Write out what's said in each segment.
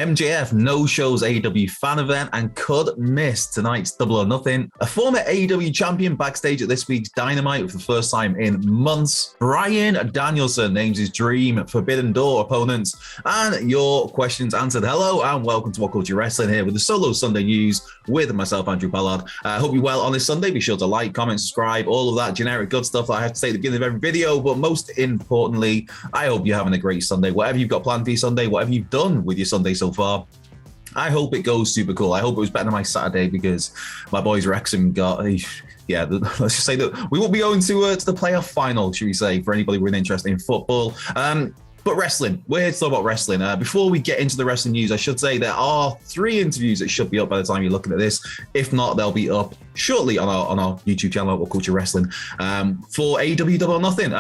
MJF no-shows AEW fan event and could miss tonight's Double or Nothing. A former AEW champion backstage at this week's Dynamite for the first time in months. Bryan Danielson names his dream Forbidden Door opponents. And your questions answered. Hello and welcome to What Culture Wrestling here with the Solo Sunday News with myself, Andrew Ballard. Hope you're well on this Sunday. Be sure to like, comment, subscribe, all of that generic good stuff that I have to say at the beginning of every video. But most importantly, I hope you're having a great Sunday. Whatever you've got planned for your Sunday, whatever you've done with your Sunday so far, I hope it goes super cool. I hope it was better than my Saturday because my boys Wrexham got, yeah, let's just say that we won't be going to the playoff final, should we say, for anybody with an interest in football. But wrestling, we're here to talk about wrestling. Before we get into the wrestling news, I should say there are 3 interviews that should be up by the time you're looking at this. If not, they'll be up shortly on our YouTube channel, What Culture Wrestling, for AEW Double or Nothing.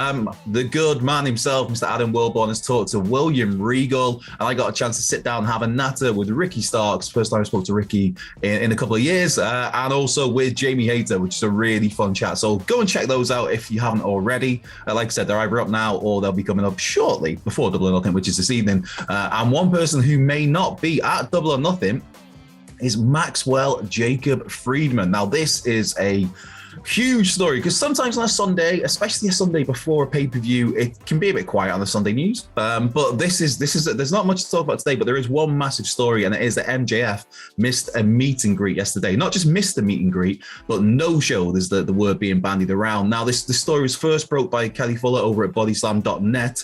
The good man himself, Mr. Adam Wilborn, has talked to William Regal, and I got a chance to sit down and have a natter with Ricky Starks. First time I spoke to Ricky in a couple of years, and also with Jamie Hayter, which is a really fun chat. So go and check those out if you haven't already. Like I said, they're either up now or they'll be coming up shortly before Double or Nothing, which is this evening. And one person who may not be at Double or Nothing is Maxwell Jacob Friedman. Now, this is a huge story because sometimes on a Sunday, especially a Sunday before a pay-per-view, it can be a bit quiet on the Sunday news. But this is there's not much to talk about today, but there is one massive story, and it is that MJF missed a meet and greet yesterday. Not just missed a meet and greet, but no-showed is the word being bandied around. Now, the story was first broke by Kelly Fuller over at bodyslam.net,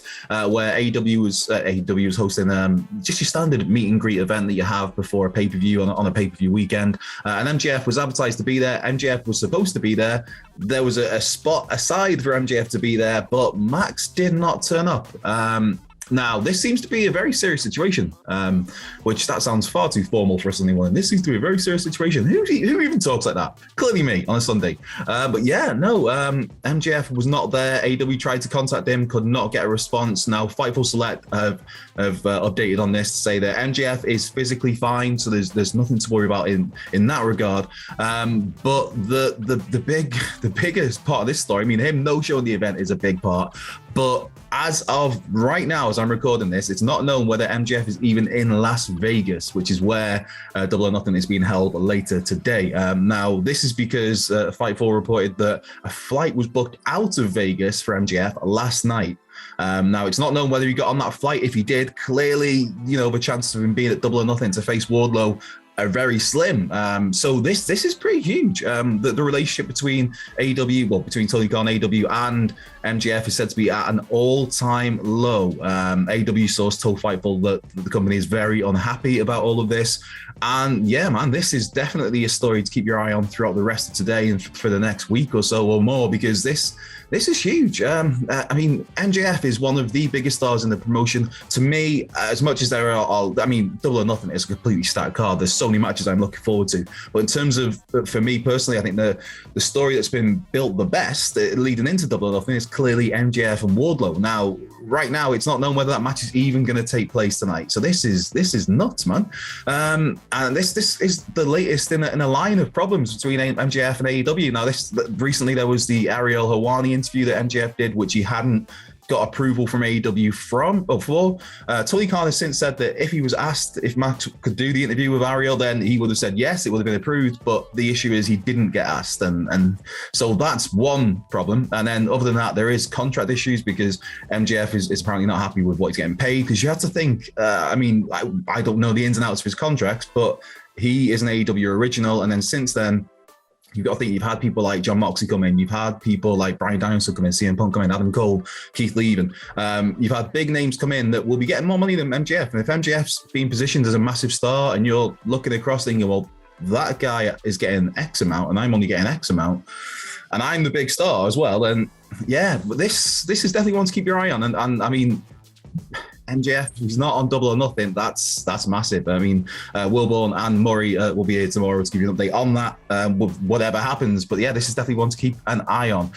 where AEW was hosting just your standard meet and greet event that you have before a pay-per-view on a pay-per-view weekend. And MJF was advertised to be there. MJF was supposed to be there. There was a spot aside for MJF to be there, but Max did not turn up. Now, this seems to be a very serious situation, which that sounds far too formal for a Sunday morning. This seems to be a very serious situation. Who even talks like that? Clearly me on a Sunday. But yeah, no, MJF was not there. AEW tried to contact him, could not get a response. Now, Fightful Select have updated on this to say that MJF is physically fine, so there's nothing to worry about in that regard. But the biggest part of this story, I mean, him no-showing the event is a big part, but as of right now, as I'm recording this, it's not known whether MJF is even in Las Vegas, which is where Double or Nothing is being held later today. Now, this is because Fightful reported that a flight was booked out of Vegas for MJF last night. Now, it's not known whether he got on that flight. If he did, clearly, the chances of him being at Double or Nothing to face Wardlow are very slim. So this is pretty huge. The relationship between AEW, between Tony Khan, AEW, and MJF is said to be at an all-time low. AEW source told Fightful that the company is very unhappy about all of this. And yeah, man, this is definitely a story to keep your eye on throughout the rest of today and for the next week or so or more, because this is huge. I mean, MJF is one of the biggest stars in the promotion. To me, as much as there are, Double or Nothing is a completely stacked card. There's so many matches I'm looking forward to. But in terms of, for me personally, I think the story that's been built the best leading into Double or Nothing is clearly MJF and Wardlow. Now, right now, it's not known whether that match is even going to take place tonight. So this is nuts, man. And this is the latest in a line of problems between MJF and AEW. Now, recently there was the Ariel Helwani interview that MJF did, which he hadn't got approval from AEW for. Tony Khan has since said that if he was asked if Max could do the interview with Ariel, then he would have said yes, it would have been approved. But the issue is he didn't get asked, and so that's one problem. And then other than that, there is contract issues because MJF is apparently not happy with what he's getting paid. Because you have to think, I don't know the ins and outs of his contracts, but he is an AEW original, and then since then, you've got to think you've had people like John Moxley come in, you've had people like Bryan Danielson come in, CM Punk come in, Adam Cole, Keith Lee even. You've had big names come in that will be getting more money than MJF. And if MJF's being positioned as a massive star and you're looking across thinking, well, that guy is getting X amount and I'm only getting X amount, and I'm the big star as well, then yeah, but this is definitely one to keep your eye on. And I mean, MJF, he's not on Double or Nothing. That's massive. I mean, Wilborn and Murray will be here tomorrow to give you an update on that, whatever happens. But yeah, this is definitely one to keep an eye on.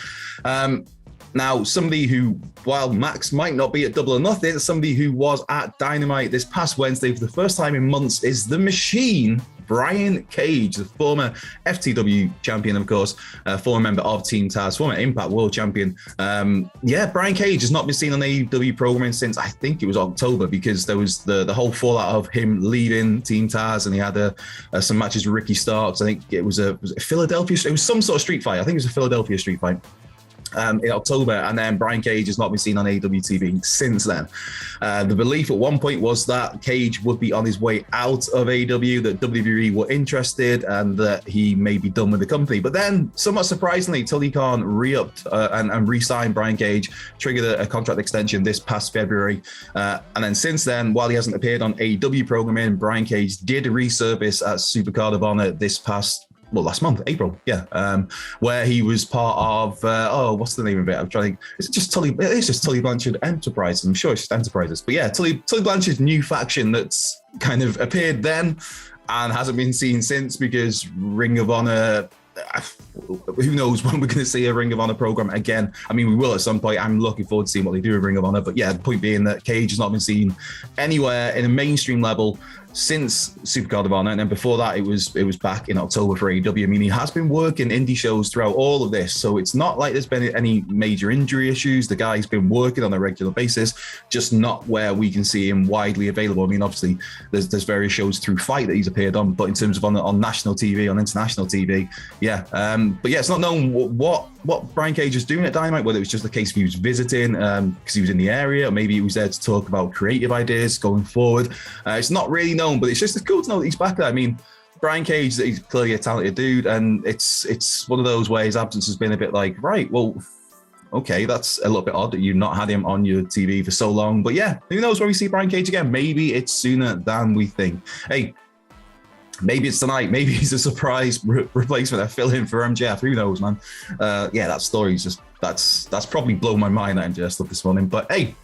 Now, somebody who, while Max might not be at Double or Nothing, somebody who was at Dynamite this past Wednesday for the first time in months is The Machine, Brian Cage, the former FTW champion, of course, former member of Team Taz, former Impact World Champion. Brian Cage has not been seen on AEW programming since I think it was October, because there was the whole fallout of him leaving Team Taz, and he had some matches with Ricky Starks. I think it was a Philadelphia. It was some sort of street fight. I think it was a Philadelphia street fight. In October, and then Brian Cage has not been seen on AEW TV since then. The belief at one point was that Cage would be on his way out of AEW, that WWE were interested, and that he may be done with the company. But then, somewhat surprisingly, Tony Khan re-upped and re-signed Brian Cage, triggered a contract extension this past February. And then since then, while he hasn't appeared on AEW programming, Brian Cage did resurface at Supercard of Honor last month, April, where he was part of, what's the name of it? I'm trying to think. It's just Tully Blanchard Enterprises. I'm sure it's just Enterprises. But yeah, Tully Blanchard's new faction that's kind of appeared then and hasn't been seen since, because Ring of Honor, who knows when we're going to see a Ring of Honor program again. I mean, we will at some point. I'm looking forward to seeing what they do with Ring of Honor. But yeah, the point being that Cage has not been seen anywhere in a mainstream level since Supercard of Honor, and then before that, it was back in October for AEW. I mean, he has been working indie shows throughout all of this, so it's not like there's been any major injury issues. The guy's been working on a regular basis, just not where we can see him widely available. I mean, obviously, there's various shows through Fight that he's appeared on, but in terms of on national TV, on international TV, but yeah, it's not known what Brian Cage is doing at Dynamite, whether it was just the case of he was visiting because he was in the area, or maybe he was there to talk about creative ideas going forward. It's not really known, but it's just cool to know that he's back there. I mean, Brian Cage, he's clearly a talented dude, and it's one of those where his absence has been a bit like, right, well, okay, that's a little bit odd that you've not had him on your TV for so long. But yeah, who knows when we see Brian Cage again? Maybe it's sooner than we think. Hey, maybe it's tonight. Maybe he's a surprise replacement. I fill in for MJF. Who knows, man? That story's just that's probably blown my mind that MJF stuff this morning. But hey,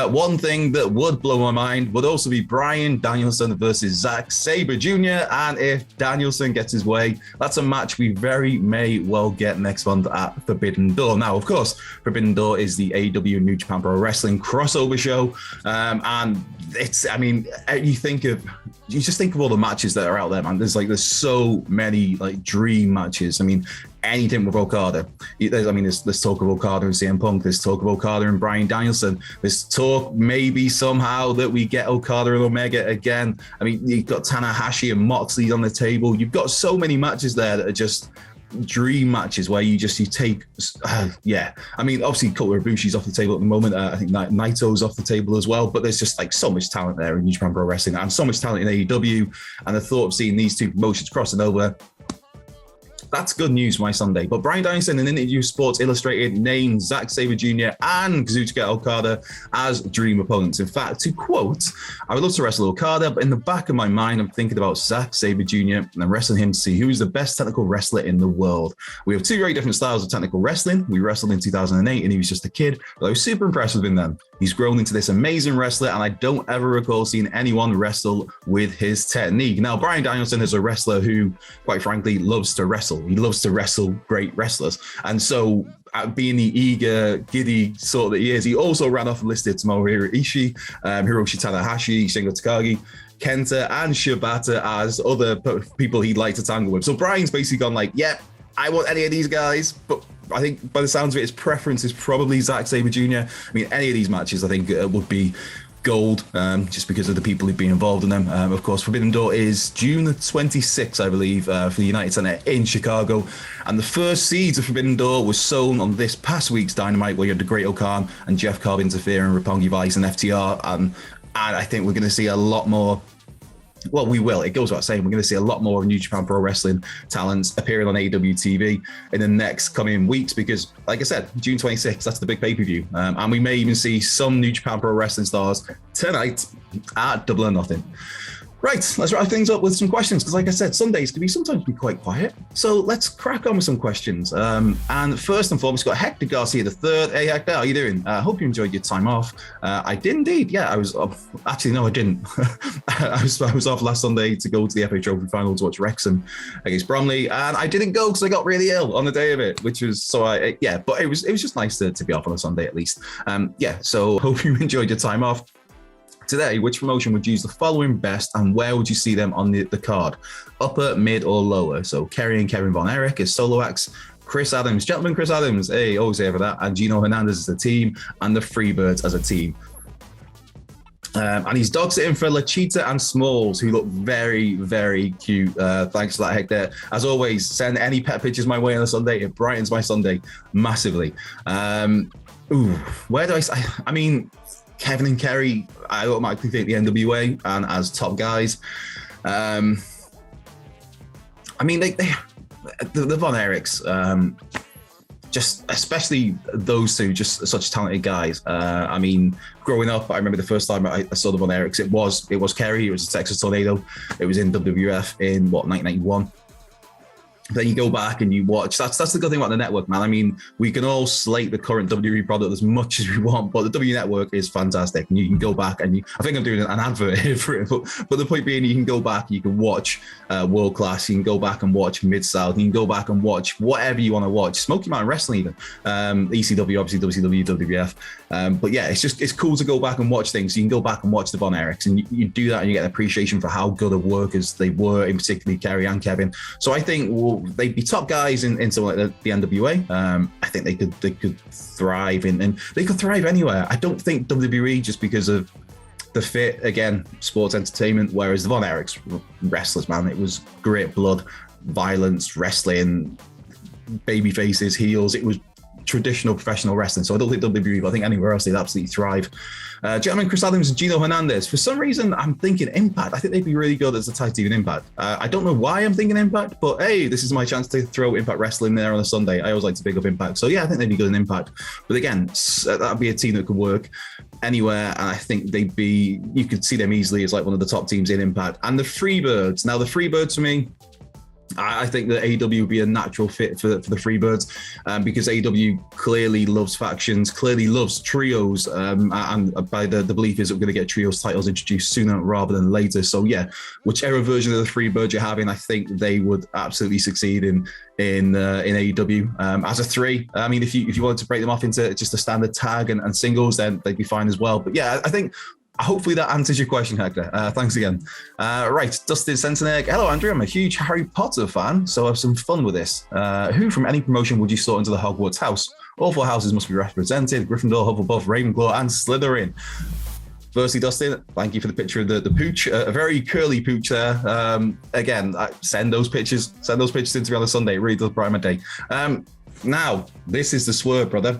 one thing that would blow my mind would also be Bryan Danielson versus Zack Sabre Jr. And if Danielson gets his way, that's a match we very may well get next month at Forbidden Door. Now, of course, Forbidden Door is the AEW New Japan Pro Wrestling crossover show, and it's, I mean, you just think of all the matches that are out there, man. There's so many like dream matches. I mean, anything with Okada. There's talk of Okada and CM Punk. There's talk of Okada and Bryan Danielson. There's talk maybe somehow that we get Okada and Omega again. I mean, you've got Tanahashi and Moxley on the table. You've got so many matches there that are just dream matches where you take I mean, obviously Kota Ibushi's off the table at the moment. I think Naito's off the table as well, but there's just like so much talent there in New Japan Pro Wrestling and so much talent in AEW, and the thought of seeing these two promotions crossing over, that's good news for my Sunday. But Bryan Danielson, in an interview with Sports Illustrated, named Zack Sabre Jr. and Kazuchika Okada as dream opponents. In fact, to quote, "I would love to wrestle Okada, but in the back of my mind, I'm thinking about Zack Sabre Jr. and I'm wrestling him to see who is the best technical wrestler in the world. We have two very different styles of technical wrestling. We wrestled in 2008 and he was just a kid, but I was super impressed with him then. He's grown into this amazing wrestler, and I don't ever recall seeing anyone wrestle with his technique." Now, Bryan Danielson is a wrestler who, quite frankly, loves to wrestle. He loves to wrestle great wrestlers. And so, being the eager, giddy sort that he is, he also ran off and listed Tomohiro Ishii, Hiroshi Tanahashi, Shingo Takagi, Kenta, and Shibata as other people he'd like to tangle with. So Bryan's basically gone like, yeah, I want any of these guys, but I think by the sounds of it, his preference is probably Zack Sabre Jr. I mean, any of these matches, I think, would be gold, just because of the people who've been involved in them. Of course, Forbidden Door is June 26th, I believe, for the United Center in Chicago. And the first seeds of Forbidden Door was sown on this past week's Dynamite, where you had the Great O'Khan and Jeff Cobb interfering, Roppongi Vice and FTR. And I think we're going to see a lot more. Well, we will. It goes without saying, we're going to see a lot more of New Japan Pro Wrestling talents appearing on AEW TV in the next coming weeks, because, like I said, June 26th, that's the big pay-per-view. And we may even see some New Japan Pro Wrestling stars tonight at Double or Nothing. Right, let's wrap things up with some questions, because like I said, Sundays can sometimes be quite quiet. So let's crack on with some questions. And first and foremost, we've got Hector Garcia III. Hey Hector, how are you doing? Hope you enjoyed your time off. I did indeed. Yeah, I was actually, no, I didn't. I was off last Sunday to go to the FA Trophy final to watch Wrexham against Bromley, and I didn't go because I got really ill on the day of it, which was but it was just nice to be off on a Sunday at least. So hope you enjoyed your time off. Today, which promotion would use the following best, and where would you see them on the card? Upper, mid, or lower? So Kerry and Kevin Von Erich as solo acts, Chris Adams, gentleman Chris Adams, hey, always here for that, and Gino Hernandez as a team, and the Freebirds as a team. And he's dog sitting for Lachita and Smalls, who look very, very cute. Thanks for that, Hector. As always, send any pet pictures my way on a Sunday. It brightens my Sunday massively. Where do I mean, Kevin and Kerry, I automatically think the NWA and as top guys. I mean, the Von Erichs, just especially those two, just such talented guys. I mean, growing up, I remember the first time I saw the Von Erichs, it was Kerry, it was a Texas Tornado. It was in WWF in 1991. Then you go back and you watch. That's the good thing about the network, man. I mean, we can all slate the current WWE product as much as we want, but the W Network is fantastic, and you can go back and I think I'm doing an advert here for it, but the point being, you can go back, you can watch World Class, you can go back and watch Mid South, you can go back and watch whatever you want to watch, Smoky Mountain Wrestling even, ECW, obviously WCW, WWF, but yeah, it's cool to go back and watch things. You can go back and watch the Von Erichs, and you do that, and you get an appreciation for how good of workers they were, in particularly Kerry and Kevin. So I think they'd be top guys in something like the NWA. I think they could thrive and they could thrive anywhere. I don't think WWE, just because of the fit, again, sports entertainment, whereas the Von Erichs wrestlers, man, it was great blood, violence, wrestling, baby faces, heels. It was traditional professional wrestling. So I don't think WWE, but I think anywhere else they'd absolutely thrive. Gentlemen, Chris Adams and Gino Hernandez. For some reason, I'm thinking Impact. I think they'd be really good as a tag team in Impact. I don't know why I'm thinking Impact, but hey, this is my chance to throw Impact Wrestling there on a Sunday. I always like to pick up Impact. So yeah, I think they'd be good in Impact. But again, that'd be a team that could work anywhere. And I think you could see them easily as like one of the top teams in Impact. And the Freebirds. Now, the Freebirds for me, I think that AEW would be a natural fit for the Freebirds, because AEW clearly loves factions, clearly loves trios, and by the belief is that we're going to get trios titles introduced sooner rather than later. So yeah, whichever version of the Freebirds you're having, I think they would absolutely succeed in AEW as a three. I mean, if you wanted to break them off into just a standard tag and singles, then they'd be fine as well. But yeah, I think hopefully that answers your question, Hector. Thanks again. Right, Dustin Sentineg. Hello, Andrew. I'm a huge Harry Potter fan, so have some fun with this. Who from any promotion would you sort into the Hogwarts house? All four houses must be represented: Gryffindor, Hufflepuff, Ravenclaw, and Slytherin. Firstly, Dustin, thank you for the picture of the pooch. A very curly pooch there. Again, send those pictures into me on a Sunday. It really does brighten my day. Now, this is the swerve, brother.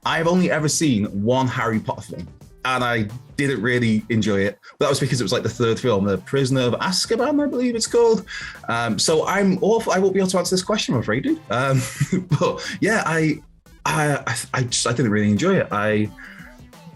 I've only ever seen one Harry Potter film, and I didn't really enjoy it. But that was because it was like the third film, The Prisoner of Azkaban, I believe it's called. So I won't be able to answer this question, I'm afraid, dude. But yeah, I didn't really enjoy it. I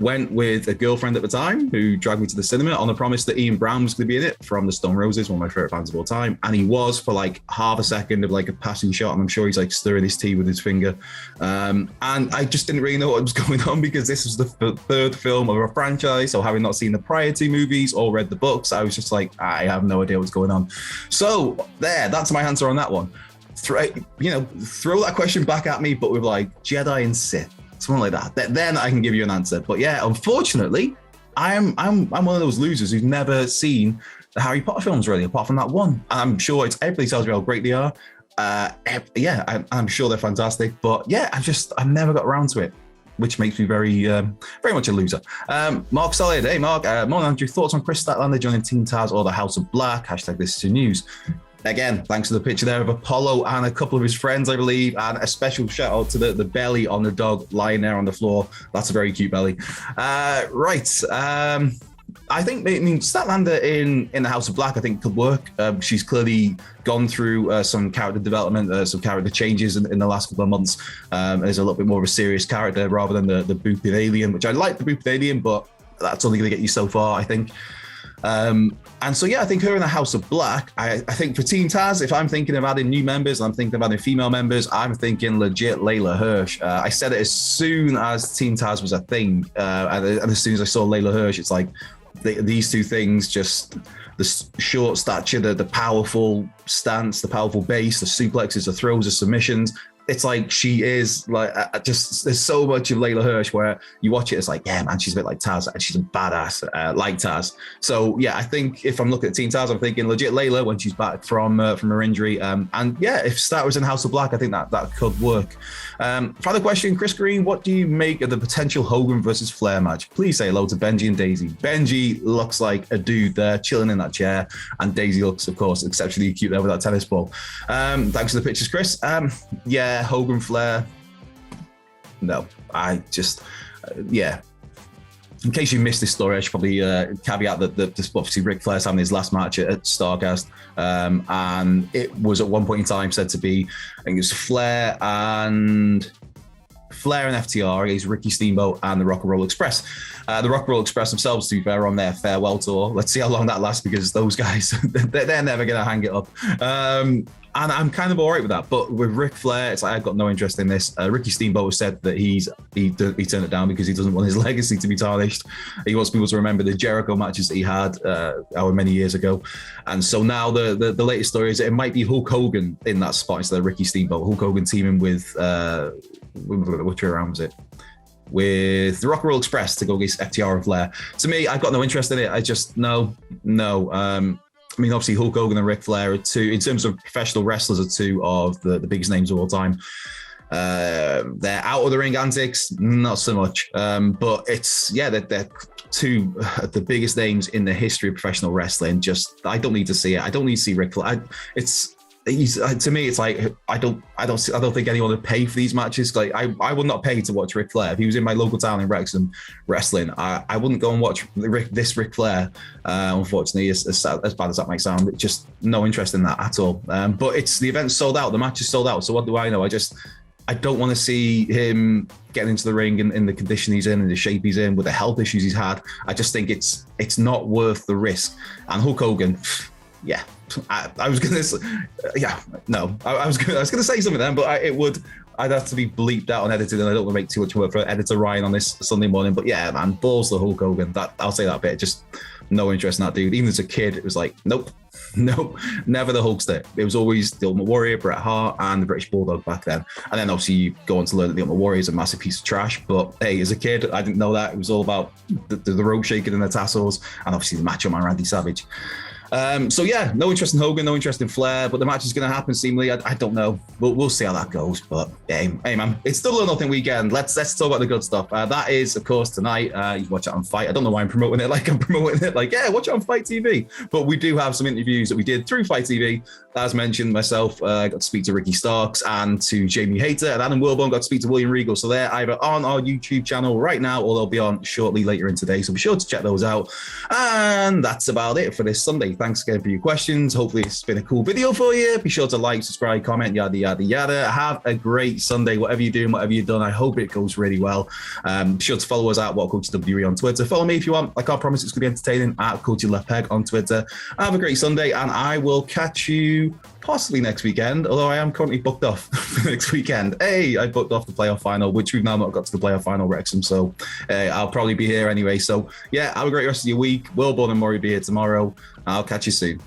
went with a girlfriend at the time who dragged me to the cinema on the promise that Ian Brown was going to be in it from the Stone Roses, one of my favorite bands of all time. And he was for like half a second of like a passing shot. And I'm sure he's like stirring his tea with his finger. And I just didn't really know what was going on, because this was the third film of a franchise. So having not seen the prior two movies or read the books, I was just like, I have no idea what's going on. So that's my answer on that one. Throw that question back at me, but with like Jedi and Sith. Something like that. Then I can give you an answer. But yeah, unfortunately, I'm one of those losers who's never seen the Harry Potter films really, apart from that one. And I'm sure everybody tells me how great they are. I'm sure they're fantastic. But yeah, I've never got around to it, which makes me very much a loser. Mark Solid, hey Mark. Morning, Andrew. Thoughts on Chris Statlander joining Team Taz or the House of Black? # this is news. Again, thanks for the picture there of Apollo and a couple of his friends, I believe, and a special shout out to the belly on the dog lying there on the floor. That's a very cute belly. Right. I think Statlander in the House of Black, I think could work. She's clearly gone through some character development, some character changes in the last couple of months. As a little bit more of a serious character rather than the booping alien, which I like the booping alien, but that's only going to get you so far, I think. And so, yeah, I think her in the House of Black, I think for Team Taz, if I'm thinking of adding new members, I'm thinking of adding female members, I'm thinking legit Layla Hirsch. I said it as soon as Team Taz was a thing. And as soon as I saw Layla Hirsch, it's like these two things, just the short stature, the powerful stance, the powerful base, the suplexes, the throws, the submissions. it's like she is like just there's so much of Layla Hirsch where you watch it, it's like, yeah, man, she's a bit like Taz and she's a badass like Taz. So yeah, I think if I'm looking at Team Taz, I'm thinking legit Layla when she's back from her injury. And yeah, if Starter was in House of Black, I think that could work. Final question, Chris Green, what do you make of the potential Hogan versus Flair match? Please say hello to Benji and Daisy. Benji looks like a dude there chilling in that chair, and Daisy looks, of course, exceptionally cute there with that tennis ball. Thanks for the pictures, Chris. Yeah, Hogan Flair. No, I just, yeah. In case you missed this story, I should probably caveat that obviously Ric Flair's having his last match at Starcast, and it was at one point in time said to be, I think it was Flair and FTR against Ricky Steamboat and the Rock and Roll Express. The Rock and Roll Express themselves, to be fair, on their farewell tour. Let's see how long that lasts, because those guys, they're never going to hang it up. And I'm kind of all right with that. But with Ric Flair, it's like, I've got no interest in this. Ricky Steamboat has said that he turned it down because he doesn't want his legacy to be tarnished. He wants people to remember the Jericho matches that he had however many years ago. And so now the latest story is that it might be Hulk Hogan in that spot instead of Ricky Steamboat. Hulk Hogan teaming with, which way around was it? With the Rock and Roll Express to go against FTR and Flair. To me, I've got no interest in it. I just, no. I mean, obviously, Hulk Hogan and Ric Flair are two, in terms of professional wrestlers, are two of the biggest names of all time. Their out of the ring antics, not so much. But it's, yeah, they're two of the biggest names in the history of professional wrestling. Just, I don't need to see it. I don't need to see Ric Flair. To me, it's like, I don't think anyone would pay for these matches. Like, I would not pay to watch Ric Flair. If he was in my local town in Wrexham wrestling, I wouldn't go and watch this Ric Flair. Unfortunately, as bad as that might sound, just no interest in that at all. But the event's sold out. The match is sold out. So what do I know? I don't want to see him getting into the ring in the condition he's in and the shape he's in with the health issues he's had. I just think it's not worth the risk. And Hulk Hogan, yeah. I was gonna say, yeah, no. I was gonna say something then, but I'd have to be bleeped out and edited, and I don't want to make too much work for editor Ryan on this Sunday morning. But yeah, man, balls to Hulk Hogan. That, I'll say that bit. Just no interest in that dude. Even as a kid, it was like, nope, never the Hulkster. It was always the Ultimate Warrior, Bret Hart, and the British Bulldog back then. And then obviously you go on to learn that the Ultimate Warrior is a massive piece of trash. But hey, as a kid, I didn't know that. It was all about the rope shaking and the tassels, and obviously the Macho Man Randy Savage. So yeah, no interest in Hogan, no interest in Flair, but the match is going to happen seemingly. I don't know. We'll see how that goes. But hey man, it's Double or Nothing weekend. Let's talk about the good stuff. That is, of course, tonight. You can watch it on Fight. I don't know why I'm promoting it like I'm promoting it. Like, yeah, watch it on Fight TV. But we do have some interviews that we did through Fight TV. As mentioned, myself got to speak to Ricky Starks and to Jamie Hayter, and Adam Wilborn got to speak to William Regal. So they're either on our YouTube channel right now, or they'll be on shortly later in today. So be sure to check those out. And that's about it for this Sunday. Thanks again for your questions. Hopefully it's been a cool video for you. Be sure to like, subscribe, comment, yada, yada, yada. Have a great Sunday, whatever you're doing, whatever you've done. I hope it goes really well. Be sure to follow us at What Culture WWE on Twitter. Follow me if you want. I can't promise it's going to be entertaining, at Culture Left Peg on Twitter. Have a great Sunday, and I will catch you possibly next weekend, although I am currently booked off for next weekend. Hey, I booked off the playoff final, which we've now not got to the playoff final, Wrexham, so I'll probably be here anyway. So yeah, have a great rest of your week. Wilborn and Murray be here tomorrow. I'll catch you soon.